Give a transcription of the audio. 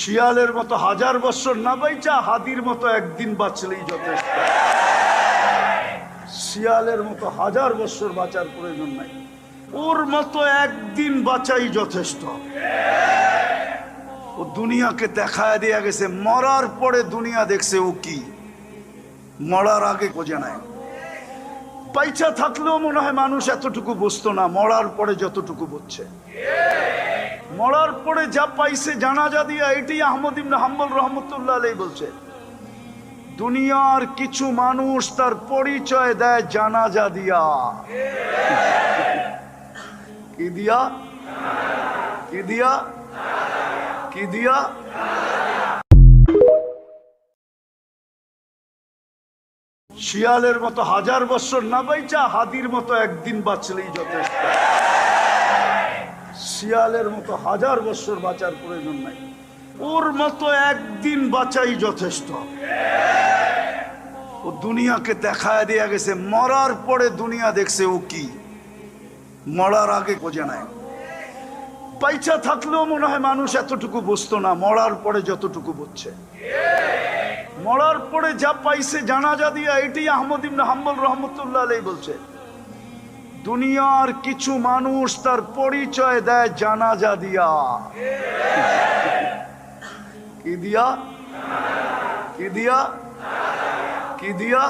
শিয়ালের মতো 1000 বছর না বাইচা হাদির মতো একদিন বাঁচলেই যথেষ্ট। শিয়ালের মতো 1000 বছর বাঁচার প্রয়োজন নাই, ওর মতো একদিন বাঁচাই যথেষ্ট। ও দুনিয়াকে দেখায় দিয়ে গেছে, মরার পরে দুনিয়া দেখছে ও কি, মরার আগে খোঁজে নাই। পয়সা থাকলেও মনে হয় মানুষ এতটুকু বুঝতো না, মরার পরে যতটুকু বুঝছে। মরার পরে যা পাইছে জানাজা দিয়া, এটি আহমদ ইবনে হাম্বল রহমতুল্লাহ আলাইহি বলছে, দুনিয়ার কিছু মানুষ তার পরিচয় দেয় জানাজা দিয়া। কি দিয়া? কি দিয়া? কি দিয়া? শিয়ালের মতো 1000 বছর না বাইচা হাদির মতো একদিন বাঁচলেই যথেষ্ট। শিয়ালের মতো 1000 বছর বাঁচার প্রয়োজন নাই, ওর মতো একদিন বাঁচাই যথেষ্ট। ও দুনিয়াকে দেখায় দিয়ে গেছে, মরার পরে দুনিয়া দেখছে ও কি, মরার আগে খোঁজে নাই। পয়সা থাকলেও মনে হয় মানুষ এতটুকু বুঝতো না, মরার পরে যতটুকু বুঝছে। মরার পরে যা পাইছে জানাজা দিয়া, এটি আহমদ ইবনে হাম্বল রহমতুল্লাহ আলাইহি বলছে, দুনিয়ার কিছু মানুষ তার পরিচয় দেয় জানাজা দিয়া। কি দিয়া? কি দিয়া? কি দিয়া?